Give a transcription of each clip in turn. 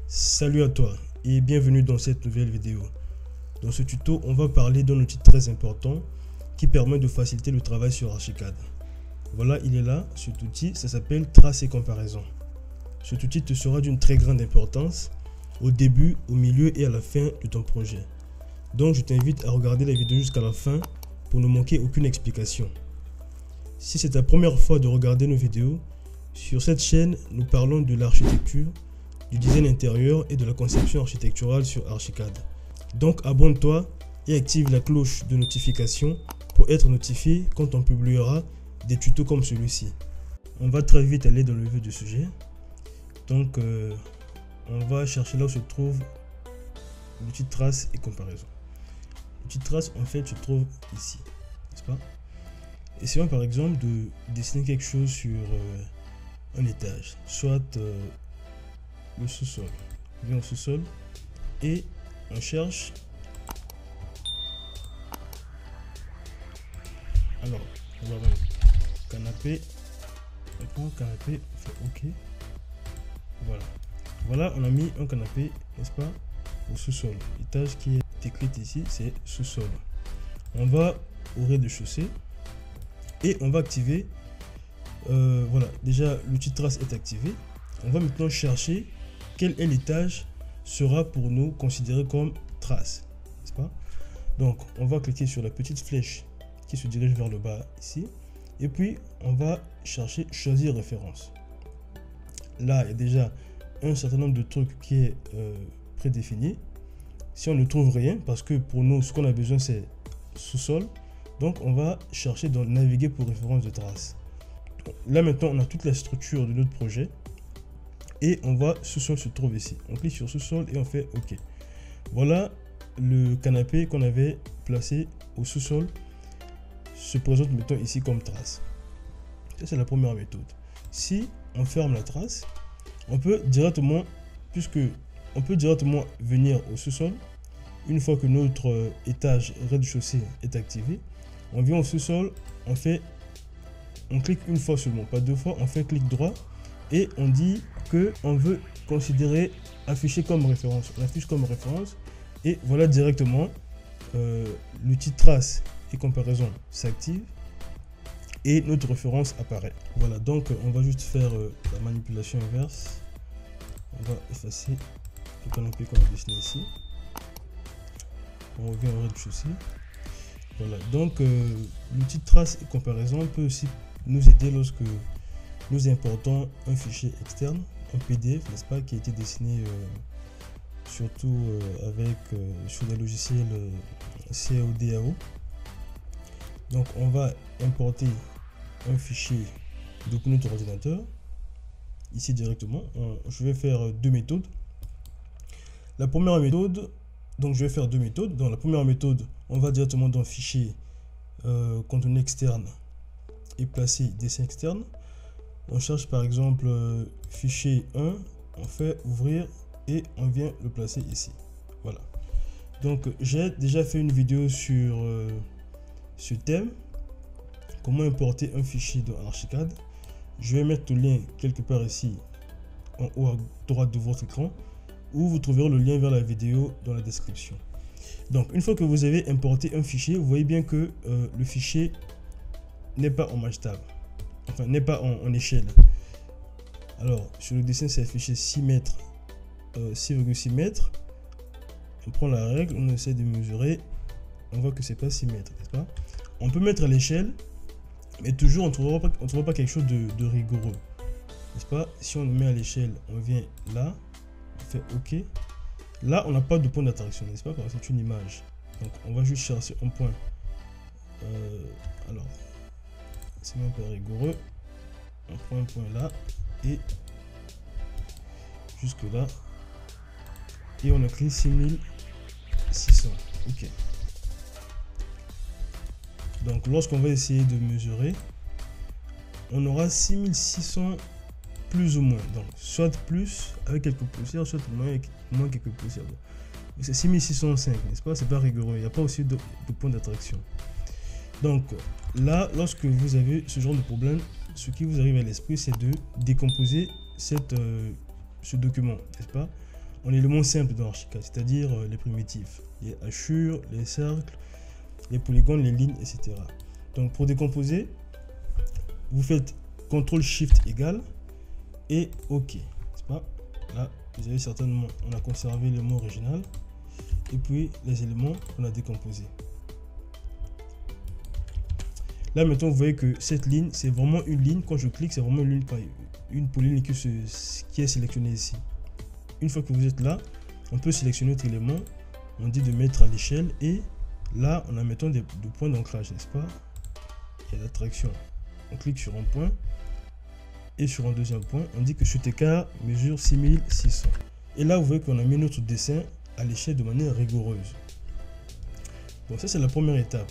Salut à toi et bienvenue dans cette nouvelle vidéo. Dans ce tuto, on va parler d'un outil très important qui permet de faciliter le travail sur Archicad. Voilà, il est là, cet outil, ça s'appelle Trace et Comparaison. Cet outil te sera d'une très grande importance au début, au milieu et à la fin de ton projet. Donc je t'invite à regarder la vidéo jusqu'à la fin pour ne manquer aucune explication. Si c'est ta première fois de regarder nos vidéos, sur cette chaîne, nous parlons de l'architecture, du design intérieur et de la conception architecturale sur Archicad. Donc abonne-toi et active la cloche de notification pour être notifié quand on publiera des tutos comme celui-ci. On va très vite aller dans le vif du sujet. Donc on va chercher là où se trouve l'outil trace et comparaison. L'outil trace en fait se trouve ici, n'est-ce pas? Essayons par exemple de dessiner quelque chose sur un étage, soit le sous-sol. On vient au sous-sol et on cherche. Alors, on va voir canapé. On prend un canapé, on fait OK. Voilà. Voilà, on a mis un canapé, n'est-ce pas, au sous-sol. L'étage qui est écrit ici, c'est sous-sol. On va au rez-de-chaussée et on va activer. Voilà, déjà l'outil trace est activé. On va maintenant chercher quel est l'étage sera pour nous considéré comme trace, n'est-ce pas? Donc on va cliquer sur la petite flèche qui se dirige vers le bas ici et puis on va chercher choisir référence. Là il y a déjà un certain nombre de trucs qui est prédéfini. Si on ne trouve rien, parce que pour nous ce qu'on a besoin c'est sous-sol, donc on va chercher dans naviguer pour référence de trace. Là maintenant on a toute la structure de notre projet et on va sous-sol se trouve ici. On clique sur sous-sol et on fait OK. Voilà, le canapé qu'on avait placé au sous-sol se présente maintenant ici comme trace. Ça c'est la première méthode. Si on ferme la trace, on peut directement, venir au sous-sol. Une fois que notre étage rez-de-chaussée est activé, on vient au sous-sol, on clique une fois seulement, pas deux fois, on fait clic droit et on dit que on veut considérer afficher comme référence. On affiche comme référence et voilà directement l'outil trace et comparaison s'active et notre référence apparaît. Voilà, donc on va juste faire la manipulation inverse. On va effacer le canapé qu'on a dessiné ici. On revient au rez-de-chaussée. Voilà, donc l'outil trace et comparaison peut aussi nous aider lorsque nous importons un fichier externe, un PDF, n'est-ce pas, qui a été dessiné surtout sur des logiciels CAO-DAO. Donc on va importer un fichier depuis notre ordinateur ici directement. Je vais faire deux méthodes. La première méthode, donc je vais faire deux méthodes. Dans la première méthode, on va directement dans fichier contenu externe et placer dessin externe. On cherche par exemple fichier 1, on fait ouvrir et on vient le placer ici. Voilà. Donc j'ai déjà fait une vidéo sur ce thème, comment importer un fichier dans Archicad. Je vais mettre le lien quelque part ici en haut à droite de votre écran, ou vous trouverez le lien vers la vidéo dans la description. Donc une fois que vous avez importé un fichier, vous voyez bien que le fichier n'est pas en masштаб, enfin n'est pas en échelle. Alors sur le dessin c'est affiché 6 mètres, 6,6 mètres. On prend la règle, on essaie de mesurer, on voit que c'est pas 6 mètres, n'est-ce pas? On peut mettre à l'échelle, mais toujours on ne trouvera pas quelque chose de rigoureux, n'est-ce pas? Si on le met à l'échelle, on vient là, on fait OK. Là on n'a pas de point d'attraction, n'est-ce pas, parce que c'est une image. Donc on va juste chercher un point. Alors c'est un peu rigoureux. On prend un point là et jusque là et on écrit 6600. OK. Donc lorsqu'on va essayer de mesurer, on aura 6600 plus ou moins. Donc soit plus avec quelques poussières, soit moins avec moins quelques poussières. C'est 6605, n'est-ce pas? C'est pas rigoureux. Il n'y a pas aussi de point d'attraction. Donc là, lorsque vous avez ce genre de problème, ce qui vous arrive à l'esprit, c'est de décomposer ce document, n'est-ce pas, en éléments simples dans Archicad, c'est-à-dire les primitifs, les hachures, les cercles, les polygones, les lignes, etc. Donc pour décomposer, vous faites CTRL-SHIFT égal et OK. C'est pas là, vous avez certainement, on a conservé le mot original et puis les éléments qu'on a décomposés. Là maintenant vous voyez que cette ligne c'est vraiment une ligne. Quand je clique c'est vraiment une polyline qui est sélectionnée ici. Une fois que vous êtes là, on peut sélectionner notre élément, on dit de mettre à l'échelle et là on a mettons des points d'ancrage, n'est-ce pas? Il y a l'attraction. On clique sur un point et sur un deuxième point, on dit que cet écart mesure 6600. Et là vous voyez qu'on a mis notre dessin à l'échelle de manière rigoureuse. Bon, ça c'est la première étape.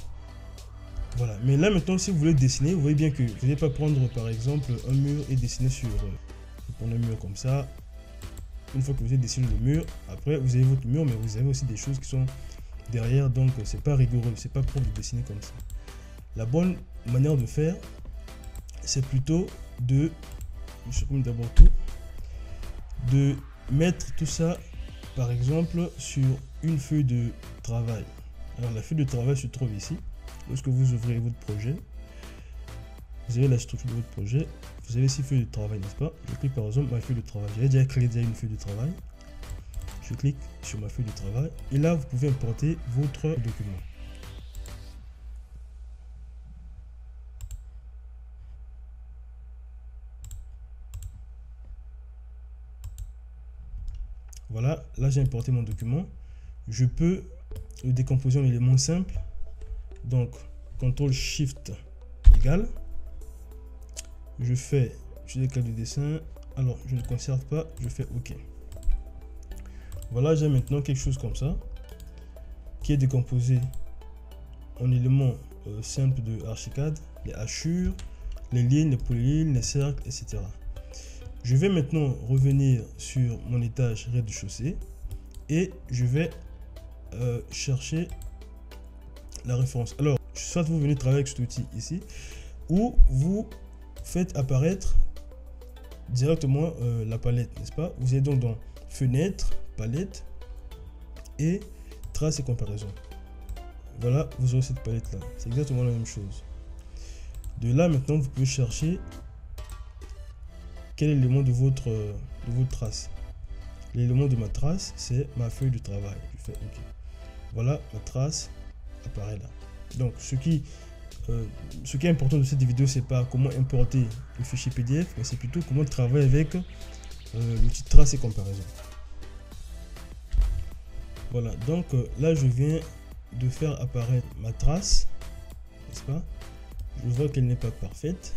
Voilà, mais là maintenant si vous voulez dessiner, vous voyez bien que vous n'allez pas prendre par exemple un mur et dessiner sur prendre un mur comme ça. Une fois que vous avez dessiné le mur, après vous avez votre mur, mais vous avez aussi des choses qui sont derrière, donc c'est pas rigoureux, c'est pas propre de dessiner comme ça. La bonne manière de faire, c'est plutôt de, je supprime d'abord tout, de mettre tout ça par exemple sur une feuille de travail. Alors la feuille de travail se trouve ici. Lorsque vous ouvrez votre projet, vous avez la structure de votre projet, vous avez ici feuille de travail, n'est-ce pas? Je clique par exemple ma feuille de travail. J'ai déjà créé une feuille de travail. Je clique sur ma feuille de travail et là vous pouvez importer votre document. Voilà, là j'ai importé mon document. Je peux le décomposer en éléments simples. Donc, CTRL-SHIFT égal. Je décale du dessin. Alors, je ne conserve pas, je fais OK. Voilà, j'ai maintenant quelque chose comme ça qui est décomposé en éléments simples de Archicad, les hachures, les lignes, les polylignes, les cercles, etc. Je vais maintenant revenir sur mon étage rez-de-chaussée et je vais chercher la référence. Alors, soit vous venez travailler avec cet outil ici, ou vous faites apparaître directement la palette, n'est-ce pas? Vous êtes donc dans Fenêtre, Palette et Traces et comparaison. Voilà, vous aurez cette palette là. C'est exactement la même chose. De là, maintenant, vous pouvez chercher quel élément de votre trace. L'élément de ma trace, c'est ma feuille de travail. Je fais OK. Voilà, ma trace apparaît là. Donc ce qui est important de cette vidéo, c'est pas comment importer le fichier PDF, mais c'est plutôt comment travailler avec l'outil trace et comparaison. Voilà, donc là je viens de faire apparaître ma trace, n'est-ce pas? Je vois qu'elle n'est pas parfaite,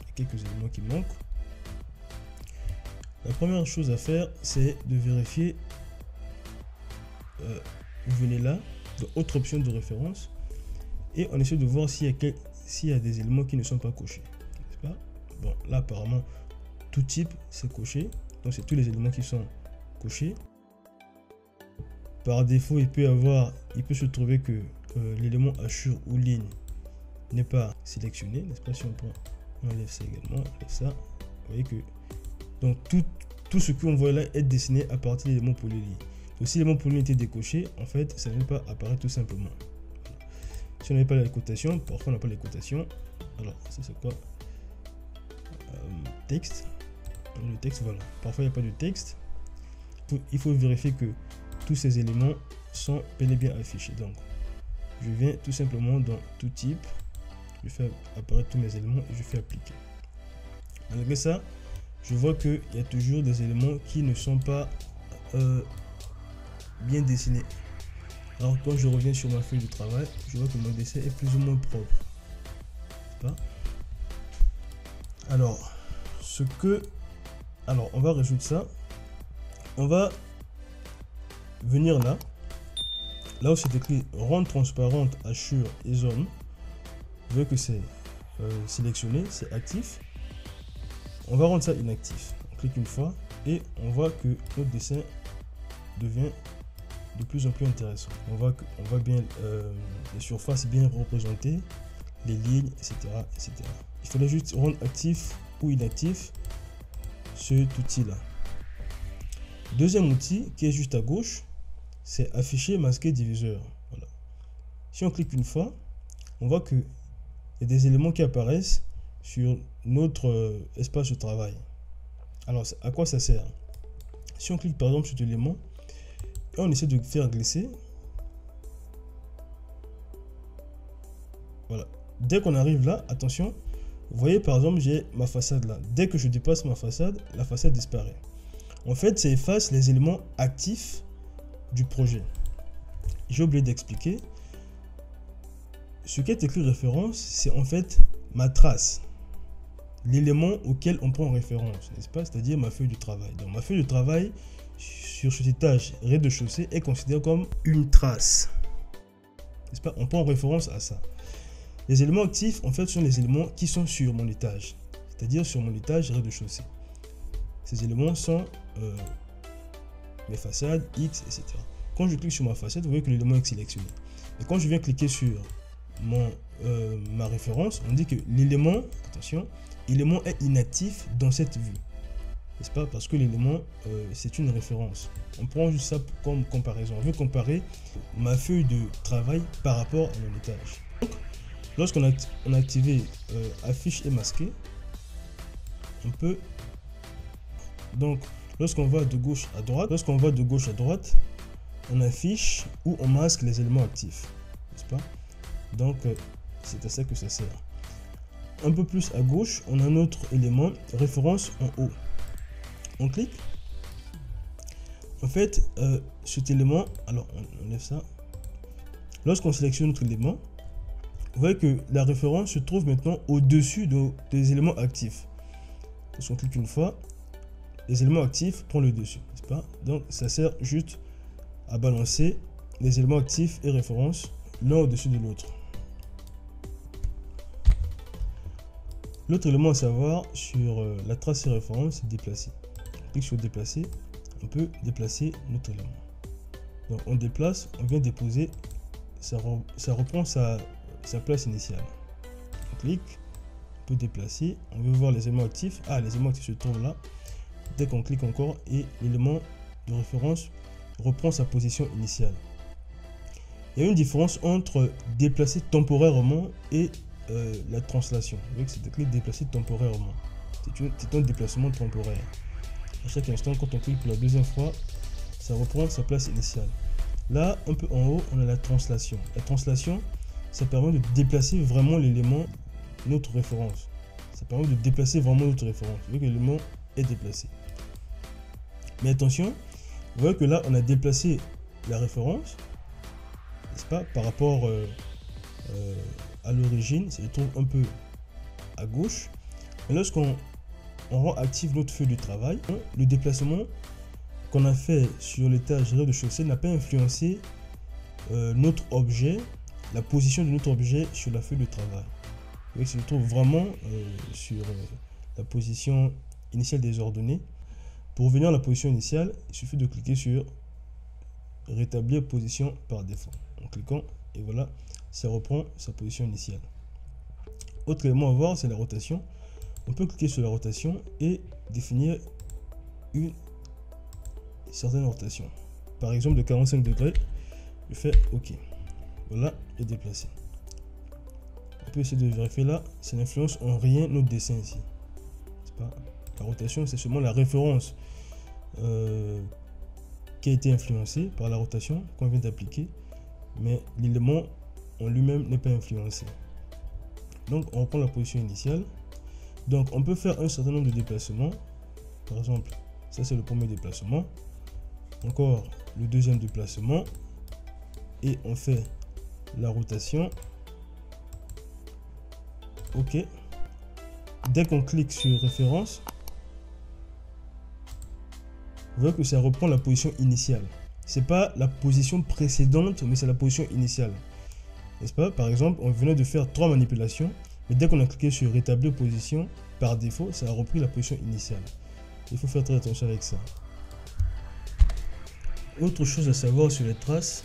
il y a quelques éléments qui manquent. La première chose à faire, c'est de vérifier, vous venez là, dans autre option de référence, et on essaie de voir s'il y a des éléments qui ne sont pas cochés, n'est-ce pas? Bon, là apparemment tout type c'est coché, donc c'est tous les éléments qui sont cochés. Par défaut il peut se trouver que l'élément hachure ou ligne n'est pas sélectionné, n'est-ce pas? Si on enlève ça également, on enlève ça, vous voyez que donc tout ce qu'on voit là est dessiné à partir de l'élément polyligne. Donc si l'élément polyligne était décoché, en fait ça ne va pas apparaître tout simplement. Si on n'avait pas la cotation, parfois on n'a pas les cotations. Alors, ça c'est quoi? Texte. Le texte, voilà. Parfois il n'y a pas de texte. Il faut vérifier que tous ces éléments sont bel et bien affichés. Donc, je viens tout simplement dans tout type. Je fais apparaître tous mes éléments et je fais appliquer. Malgré ça, je vois qu'il y a toujours des éléments qui ne sont pas bien dessinés. Alors quand je reviens sur ma feuille de travail, je vois que mon dessin est plus ou moins propre. Alors, on va résoudre ça. On va venir là où c'est écrit ronde transparente, hachure et zone. Vous voyez que c'est sélectionné, c'est actif. On va rendre ça inactif. On clique une fois et on voit que notre dessin devient de plus en plus intéressant. On voit bien les surfaces bien représentées, les lignes, etc., etc. Il faudrait juste rendre actif ou inactif cet outil là. Deuxième outil qui est juste à gauche, c'est afficher, masquer, diviseur. Voilà. Si on clique une fois, on voit qu'il y a des éléments qui apparaissent sur notre espace de travail. Alors, à quoi ça sert? Si on clique par exemple sur cet élément et on essaie de faire glisser, voilà. Dès qu'on arrive là, attention, vous voyez par exemple j'ai ma façade là. Dès que je dépasse ma façade, la façade disparaît. En fait, ça efface les éléments actifs du projet. J'ai oublié d'expliquer. Ce qui est écrit référence, c'est en fait ma trace. L'élément auquel on prend référence, n'est-ce pas? C'est-à-dire ma feuille de travail. Donc ma feuille de travail sur cet étage rez-de-chaussée est considérée comme une trace. N'est-ce pas? On prend référence à ça. Les éléments actifs, en fait, sont les éléments qui sont sur mon étage. C'est-à-dire sur mon étage rez-de-chaussée. Ces éléments sont mes façades, X, etc. Quand je clique sur ma façade, vous voyez que l'élément est sélectionné. Et quand je viens cliquer sur ma référence, on dit que l'élément, attention, l'élément est inactif dans cette vue. N'est-ce pas? Parce que l'élément, c'est une référence. On prend juste ça comme comparaison. On veut comparer ma feuille de travail par rapport à mon étage. Donc, lorsqu'on a activé affiche et masquer, on peut... Donc, lorsqu'on va de gauche à droite, on affiche ou on masque les éléments actifs. N'est-ce pas? Donc, c'est à ça que ça sert. Un peu plus à gauche, on a un autre élément, référence en haut. On clique. En fait, cet élément, alors on enlève ça. Lorsqu'on sélectionne notre élément, vous voyez que la référence se trouve maintenant au-dessus des éléments actifs. Lorsqu'on clique une fois, les éléments actifs prennent le dessus, n'est-ce pas? Donc, ça sert juste à balancer les éléments actifs et références l'un au-dessus de l'autre. L'autre élément à savoir sur la trace et référence, c'est déplacer. On clique sur déplacer, on peut déplacer notre élément. Donc on déplace, on vient déposer, ça reprend sa place initiale. On clique, on peut déplacer, on veut voir les éléments actifs. Ah, les éléments actifs se trouvent là. Dès qu'on clique encore et l'élément de référence reprend sa position initiale. Il y a une différence entre déplacer temporairement et la translation. Vous voyez que c'est écrit déplacer temporairement. C'est un déplacement temporaire. À chaque instant, quand on clique pour la deuxième fois, ça reprend sa place initiale. Là, un peu en haut, on a la translation. La translation, ça permet de déplacer vraiment l'élément, notre référence. Ça permet de déplacer vraiment notre référence. Vous voyez que l'élément est déplacé. Mais attention, vous voyez que là, on a déplacé la référence, n'est-ce pas, par rapport à l'origine, ça se trouve un peu à gauche. Et lorsqu'on rend active notre feuille de travail, le déplacement qu'on a fait sur l'étage rez-de-chaussée n'a pas influencé notre objet, la position de notre objet sur la feuille de travail. Vous voyez que ça se trouve vraiment sur la position initiale des ordonnées. Pour revenir à la position initiale, il suffit de cliquer sur rétablir position par défaut. En cliquant, et voilà, ça reprend sa position initiale. Autre élément à voir, c'est la rotation. On peut cliquer sur la rotation et définir une certaine rotation. Par exemple, de 45 degrés, je fais OK. Voilà, et déplacer. On peut essayer de vérifier là, ça n'influence en rien notre dessin ici. Pas, la rotation, c'est seulement la référence qui a été influencée par la rotation qu'on vient d'appliquer, mais l'élément en lui-même n'est pas influencé. Donc on reprend la position initiale. Donc on peut faire un certain nombre de déplacements. Par exemple, ça c'est le premier déplacement. Encore le deuxième déplacement. Et on fait la rotation. OK. Dès qu'on clique sur référence, vous voyez que ça reprend la position initiale. C'est pas la position précédente, mais c'est la position initiale. N'est-ce pas? Par exemple, on venait de faire 3 manipulations, mais dès qu'on a cliqué sur rétablir position, par défaut, ça a repris la position initiale. Il faut faire très attention avec ça. Autre chose à savoir sur les traces,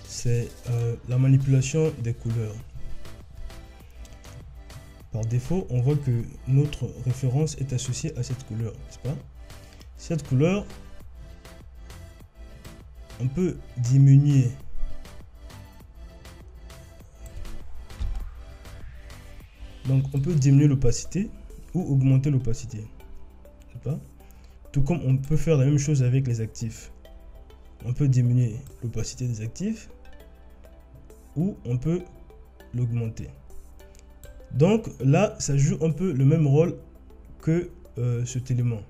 c'est la manipulation des couleurs. Par défaut, on voit que notre référence est associée à cette couleur, n'est-ce pas? Cette couleur, on peut diminuer l'opacité ou augmenter l'opacité. Tout comme on peut faire la même chose avec les actifs. On peut diminuer l'opacité des actifs ou on peut l'augmenter. Donc là, ça joue un peu le même rôle que cet élément.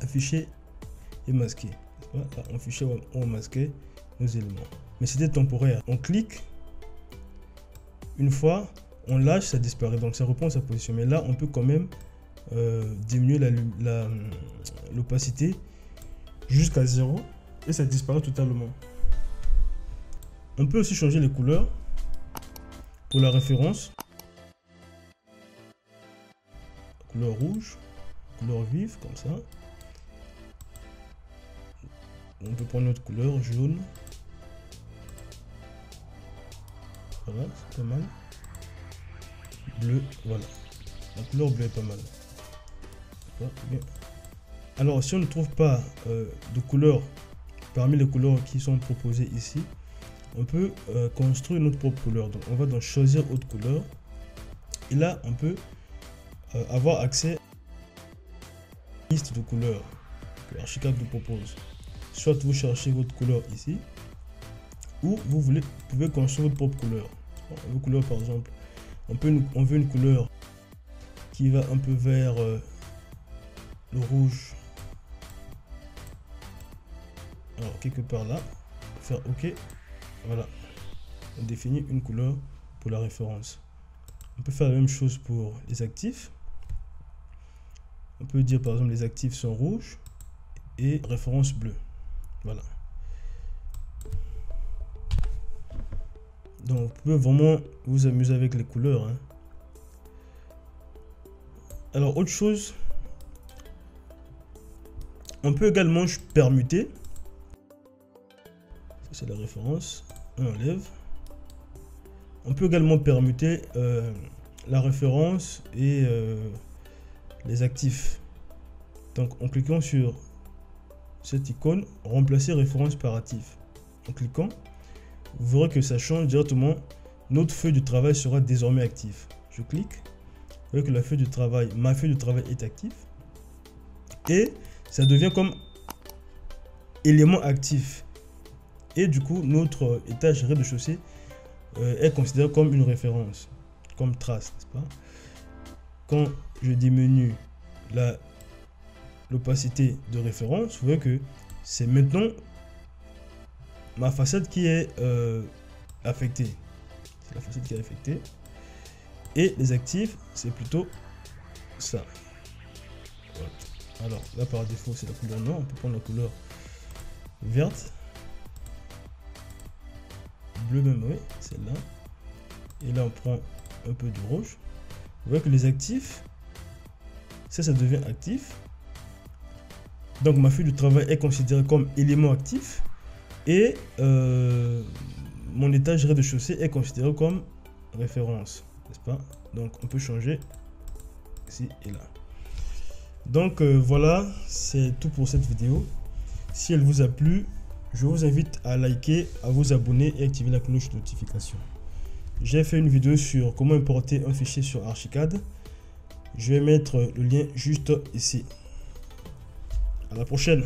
Afficher et masquer. Là, on affichait ou on masquait nos éléments. Mais c'était temporaire. On clique, une fois, on lâche, ça disparaît. Donc ça reprend sa position. Mais là, on peut quand même diminuer l'opacité jusqu'à 0 et ça disparaît totalement. On peut aussi changer les couleurs pour la référence. Couleur rouge, couleur vive comme ça. On peut prendre notre couleur jaune. Voilà, c'est pas mal. Bleu, voilà. La couleur bleue est pas mal. Bien. Alors, si on ne trouve pas de couleur parmi les couleurs qui sont proposées ici, on peut construire notre propre couleur. Donc, on va donc choisir autre couleur. Et là, on peut avoir accès à une liste de couleurs que Archicad vous propose. Soit vous cherchez votre couleur ici, ou vous pouvez construire votre propre couleur. Vos couleurs, par exemple, on veut une couleur qui va un peu vers le rouge. Alors, quelque part là, faire OK. Voilà. On définit une couleur pour la référence. On peut faire la même chose pour les actifs. On peut dire par exemple les actifs sont rouges et référence bleue. Voilà. Donc vous pouvez vraiment vous amuser avec les couleurs, hein. Alors autre chose, on peut également permuter. Ça c'est la référence. On enlève. On peut également permuter la référence et les actifs. Donc en cliquant sur cette icône, remplacer référence par actif. En cliquant, vous verrez que ça change directement. Notre feuille de travail sera désormais active. Je clique, vous voyez que ma feuille de travail est active et ça devient comme élément actif. Et du coup, notre étage rez-de-chaussée est considéré comme une référence, comme trace, n'est-ce pas? Quand je diminue l'opacité de référence, vous voyez que c'est maintenant ma façade qui est affectée. C'est la façade qui est affectée. Et les actifs, c'est plutôt ça. Voilà. Alors là, par défaut, c'est la couleur noire. On peut prendre la couleur verte. Bleu même, oui, celle-là. Et là, on prend un peu de rouge. Vous voyez que les actifs, ça devient actif. Donc ma feuille de travail est considérée comme élément actif et mon étage rez-de-chaussée est considéré comme référence, n'est-ce pas? Donc on peut changer ici et là. Donc voilà, c'est tout pour cette vidéo. Si elle vous a plu, je vous invite à liker, à vous abonner et activer la cloche de notification. J'ai fait une vidéo sur comment importer un fichier sur Archicad. Je vais mettre le lien juste ici. À la prochaine.